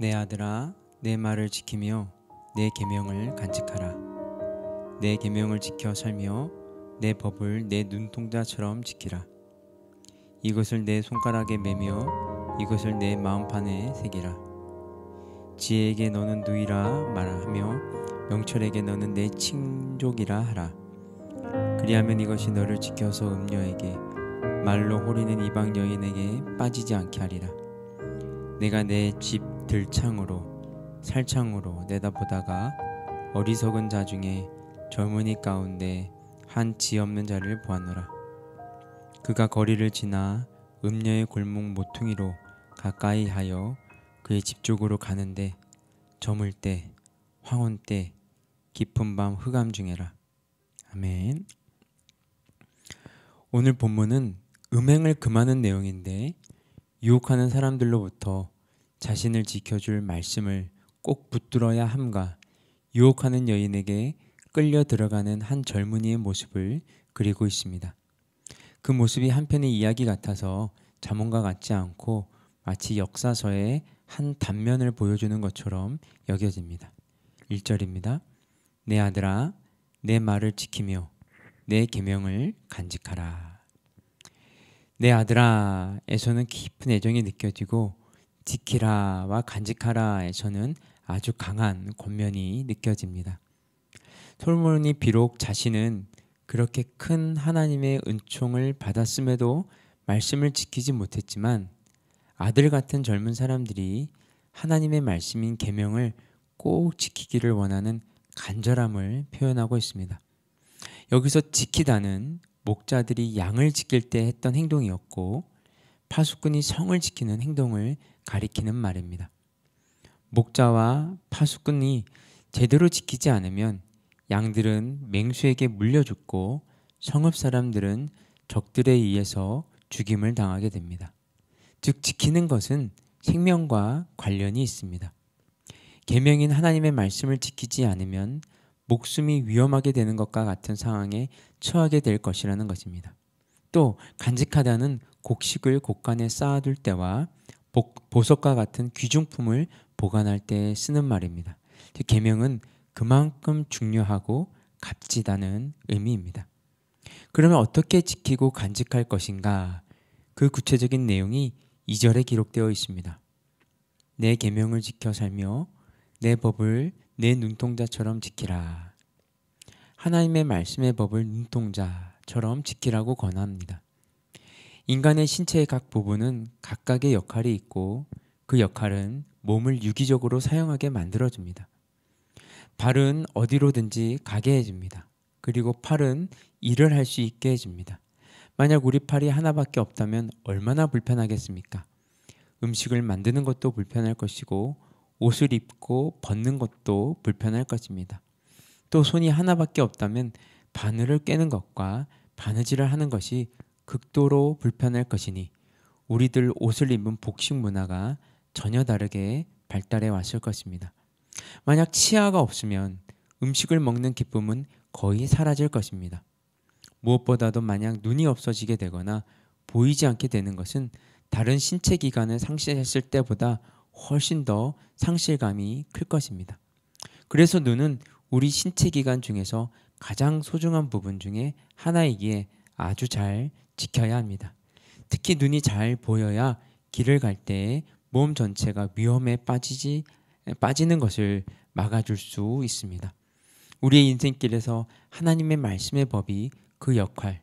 내 아들아, 내 말을 지키며 내 계명을 간직하라. 내 계명을 지켜 살며 내 법을 내 눈동자처럼 지키라. 이것을 내 손가락에 매며 이것을 내 마음판에 새기라. 지혜에게 너는 누이라 말하며 명철에게 너는 내 친족이라 하라. 그리하면 이것이 너를 지켜서 음녀에게 말로 호리는 이방 여인에게 빠지지 않게 하리라. 내가 내 집 들창으로 살창으로 내다보다가 어리석은 자 중에 젊은이 가운데 한 지 없는 자를 보았노라. 그가 거리를 지나 음녀의 골목 모퉁이로 가까이 하여 그의 집 쪽으로 가는데 저물 때 황혼 때 깊은 밤 흑암 중에라. 아멘. 오늘 본문은 음행을 금하는 내용인데 유혹하는 사람들로부터 자신을 지켜줄 말씀을 꼭 붙들어야 함과 유혹하는 여인에게 끌려 들어가는 한 젊은이의 모습을 그리고 있습니다. 그 모습이 한편의 이야기 같아서 자문과 같지 않고 마치 역사서의 한 단면을 보여주는 것처럼 여겨집니다. 1절입니다. 내 아들아, 내 말을 지키며 내 계명을 간직하라. 내 아들아에서는 깊은 애정이 느껴지고 지키라와 간직하라에서는 아주 강한 권면이 느껴집니다. 솔로몬이 비록 자신은 그렇게 큰 하나님의 은총을 받았음에도 말씀을 지키지 못했지만 아들 같은 젊은 사람들이 하나님의 말씀인 계명을 꼭 지키기를 원하는 간절함을 표현하고 있습니다. 여기서 지키다는 목자들이 양을 지킬 때 했던 행동이었고 파수꾼이 성을 지키는 행동을 가리키는 말입니다. 목자와 파수꾼이 제대로 지키지 않으면 양들은 맹수에게 물려 죽고 성읍 사람들은 적들에 의해서 죽임을 당하게 됩니다. 즉 지키는 것은 생명과 관련이 있습니다. 계명인 하나님의 말씀을 지키지 않으면 목숨이 위험하게 되는 것과 같은 상황에 처하게 될 것이라는 것입니다. 또 간직하다는 곡식을 곳간에 쌓아둘 때와 보석과 같은 귀중품을 보관할 때 쓰는 말입니다. 계명은 그만큼 중요하고 값지다는 의미입니다. 그러면 어떻게 지키고 간직할 것인가? 그 구체적인 내용이 2절에 기록되어 있습니다. 내 계명을 지켜 살며 내 법을 내 눈동자처럼 지키라. 하나님의 말씀의 법을 눈동자처럼 지키라고 권합니다. 인간의 신체의 각 부분은 각각의 역할이 있고 그 역할은 몸을 유기적으로 사용하게 만들어줍니다. 발은 어디로든지 가게 해줍니다. 그리고 팔은 일을 할 수 있게 해줍니다. 만약 우리 팔이 하나밖에 없다면 얼마나 불편하겠습니까? 음식을 만드는 것도 불편할 것이고 옷을 입고 벗는 것도 불편할 것입니다. 또 손이 하나밖에 없다면 바늘을 꿰는 것과 바느질을 하는 것이 극도로 불편할 것이니 우리들 옷을 입은 복식 문화가 전혀 다르게 발달해 왔을 것입니다. 만약 치아가 없으면 음식을 먹는 기쁨은 거의 사라질 것입니다. 무엇보다도 만약 눈이 없어지게 되거나 보이지 않게 되는 것은 다른 신체 기관을 상실했을 때보다 훨씬 더 상실감이 클 것입니다. 그래서 눈은 우리 신체 기관 중에서 가장 소중한 부분 중에 하나이기에 아주 잘 지켜야 합니다. 특히 눈이 잘 보여야 길을 갈 때에 몸 전체가 위험에 빠지는 것을 막아줄 수 있습니다. 우리의 인생길에서 하나님의 말씀의 법이 그 역할,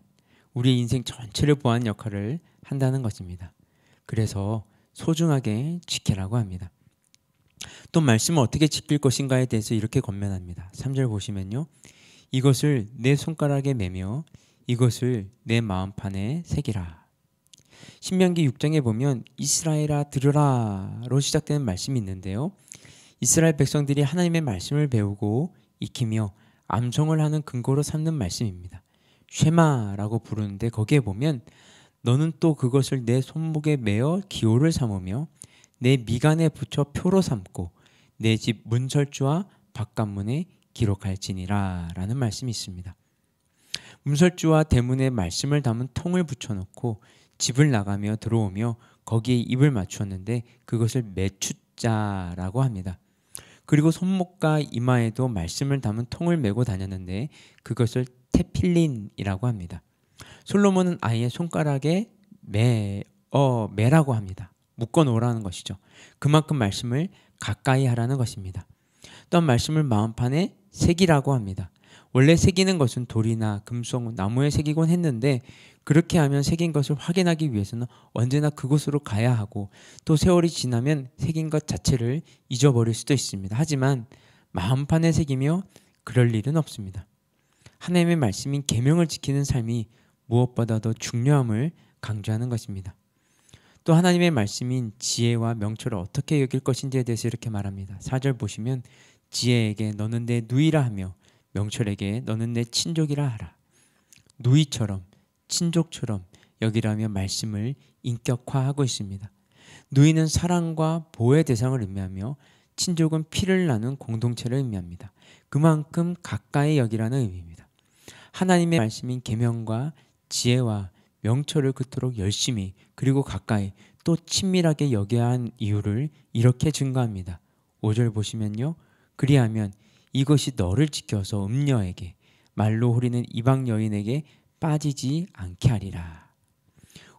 우리의 인생 전체를 보한 역할을 한다는 것입니다. 그래서 소중하게 지키라고 합니다. 또 말씀을 어떻게 지킬 것인가에 대해서 이렇게 권면합니다. 3절 보시면요. 이것을 내 손가락에 매며 이것을 내 마음판에 새기라. 신명기 6장에 보면 이스라엘아 들으라로 시작되는 말씀이 있는데요. 이스라엘 백성들이 하나님의 말씀을 배우고 익히며 암송을 하는 근거로 삼는 말씀입니다. 쉐마라고 부르는데 거기에 보면 너는 또 그것을 내 손목에 매어 기호를 삼으며 내 미간에 붙여 표로 삼고 내 집 문설주와 바깥문에 기록할지니라 라는 말씀이 있습니다. 문설주와 대문에 말씀을 담은 통을 붙여놓고 집을 나가며 들어오며 거기에 입을 맞추었는데 그것을 숫자라고 합니다. 그리고 손목과 이마에도 말씀을 담은 통을 메고 다녔는데 그것을 테필린이라고 합니다. 솔로몬은 아예 손가락에 매라고 합니다. 묶어 놓으라는 것이죠. 그만큼 말씀을 가까이 하라는 것입니다. 또한 말씀을 마음판에 새기라고 합니다. 원래 새기는 것은 돌이나 금속, 나무에 새기곤 했는데 그렇게 하면 새긴 것을 확인하기 위해서는 언제나 그곳으로 가야 하고 또 세월이 지나면 새긴 것 자체를 잊어버릴 수도 있습니다. 하지만 마음판에 새기며 그럴 일은 없습니다. 하나님의 말씀인 계명을 지키는 삶이 무엇보다도 중요함을 강조하는 것입니다. 또 하나님의 말씀인 지혜와 명철을 어떻게 여길 것인지에 대해서 이렇게 말합니다. 4절 보시면 지혜에게 너는 내 누이라 하며 명철에게 너는 내 친족이라 하라. 누이처럼 친족처럼 여기라며 말씀을 인격화하고 있습니다. 누이는 사랑과 보호의 대상을 의미하며 친족은 피를 나눈 공동체를 의미합니다. 그만큼 가까이 여기라는 의미입니다. 하나님의 말씀인 계명과 지혜와 명철을 그토록 열심히 그리고 가까이 또 친밀하게 여겨야 한 이유를 이렇게 증거합니다. 5절 보시면요. 그리하면 이것이 너를 지켜서 음녀에게 말로 호리는 이방 여인에게 빠지지 않게 하리라.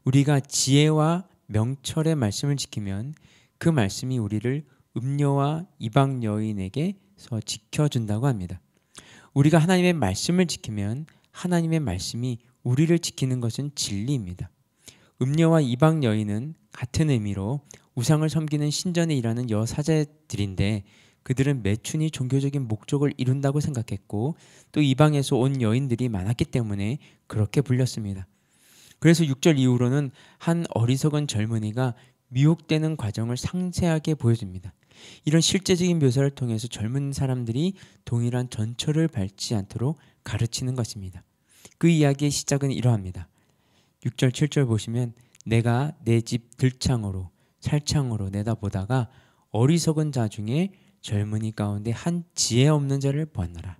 우리가 지혜와 명철의 말씀을 지키면 그 말씀이 우리를 음녀와 이방 여인에게서 지켜준다고 합니다. 우리가 하나님의 말씀을 지키면 하나님의 말씀이 우리를 지키는 것은 진리입니다. 음녀와 이방 여인은 같은 의미로 우상을 섬기는 신전에 일하는 여사제들인데 그들은 매춘이 종교적인 목적을 이룬다고 생각했고 또 이방에서 온 여인들이 많았기 때문에 그렇게 불렸습니다. 그래서 6절 이후로는 한 어리석은 젊은이가 미혹되는 과정을 상세하게 보여줍니다. 이런 실제적인 묘사를 통해서 젊은 사람들이 동일한 전철을 밟지 않도록 가르치는 것입니다. 그 이야기의 시작은 이러합니다. 6절 7절 보시면 내가 내 집 들창으로 살창으로 내다보다가 어리석은 자 중에 젊은이 가운데 한 지혜 없는 자를 보았노라.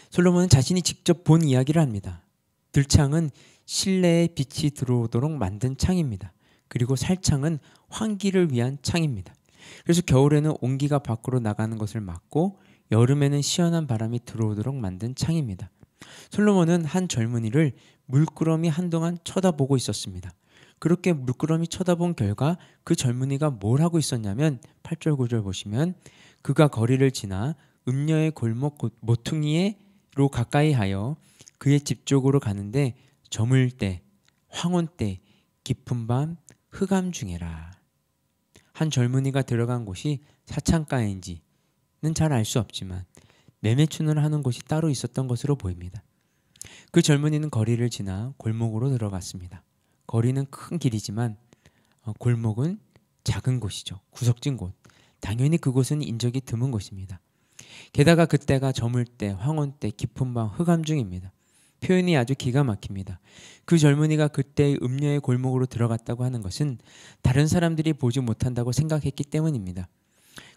솔로몬은 자신이 직접 본 이야기를 합니다. 들창은 실내에 빛이 들어오도록 만든 창입니다. 그리고 살창은 환기를 위한 창입니다. 그래서 겨울에는 온기가 밖으로 나가는 것을 막고 여름에는 시원한 바람이 들어오도록 만든 창입니다. 솔로몬은 한 젊은이를 물끄러미 한동안 쳐다보고 있었습니다. 그렇게 물끄러미 쳐다본 결과 그 젊은이가 뭘 하고 있었냐면 8절 9절 보시면 그가 거리를 지나 음녀의 골목 모퉁이로 가까이 하여 그의 집 쪽으로 가는데 저물 때 황혼 때 깊은 밤 흑암 중에라. 한 젊은이가 들어간 곳이 사창가인지는 잘 알 수 없지만 매매춘을 하는 곳이 따로 있었던 것으로 보입니다. 그 젊은이는 거리를 지나 골목으로 들어갔습니다. 거리는 큰 길이지만 골목은 작은 곳이죠. 구석진 곳. 당연히 그곳은 인적이 드문 곳입니다. 게다가 그때가 저물 때, 황혼 때, 깊은 밤, 흑암 중입니다. 표현이 아주 기가 막힙니다. 그 젊은이가 그때의 음녀의 골목으로 들어갔다고 하는 것은 다른 사람들이 보지 못한다고 생각했기 때문입니다.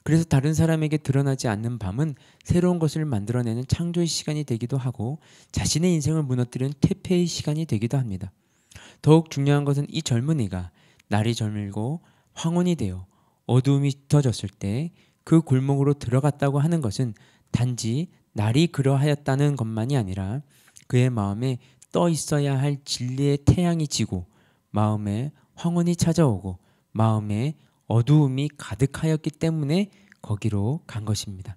그래서 다른 사람에게 드러나지 않는 밤은 새로운 것을 만들어내는 창조의 시간이 되기도 하고 자신의 인생을 무너뜨리는 퇴폐의 시간이 되기도 합니다. 더욱 중요한 것은 이 젊은이가 날이 저물고 황혼이 되어 어두움이 짙어졌을 때 그 골목으로 들어갔다고 하는 것은 단지 날이 그러하였다는 것만이 아니라 그의 마음에 떠 있어야 할 진리의 태양이 지고 마음에 황혼이 찾아오고 마음에 어두움이 가득하였기 때문에 거기로 간 것입니다.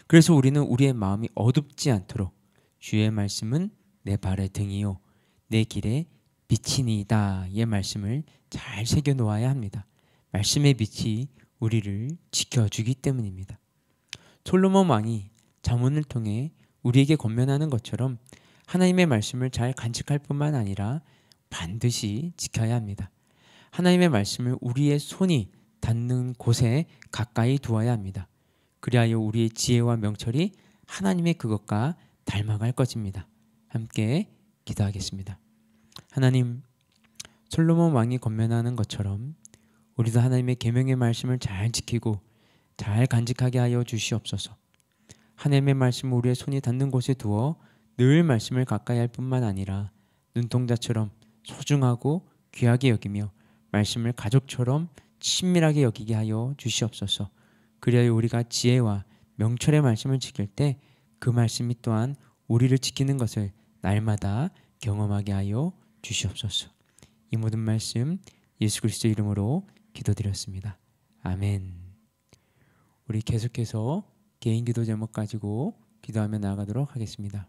그래서 우리는 우리의 마음이 어둡지 않도록 주의 말씀은 내 발의 등이요 내 길에 빛이니이다 의 말씀을 잘 새겨 놓아야 합니다. 말씀의 빛이 우리를 지켜주기 때문입니다. 솔로몬 왕이 잠언을 통해 우리에게 권면하는 것처럼 하나님의 말씀을 잘 간직할 뿐만 아니라 반드시 지켜야 합니다. 하나님의 말씀을 우리의 손이 닿는 곳에 가까이 두어야 합니다. 그리하여 우리의 지혜와 명철이 하나님의 그것과 닮아갈 것입니다. 함께 기도하겠습니다. 하나님, 솔로몬 왕이 권면하는 것처럼 우리도 하나님의 계명의 말씀을 잘 지키고 잘 간직하게 하여 주시옵소서. 하나님의 말씀을 우리의 손이 닿는 곳에 두어 늘 말씀을 가까이 할 뿐만 아니라 눈동자처럼 소중하고 귀하게 여기며 말씀을 가족처럼 친밀하게 여기게 하여 주시옵소서. 그리하여 우리가 지혜와 명철의 말씀을 지킬 때 그 말씀이 또한 우리를 지키는 것을 날마다 경험하게 하여 주시옵소서. 이 모든 말씀 예수 그리스도 이름으로 기도드렸습니다. 아멘. 우리 계속해서 개인 기도 제목 가지고 기도하며 나아가도록 하겠습니다.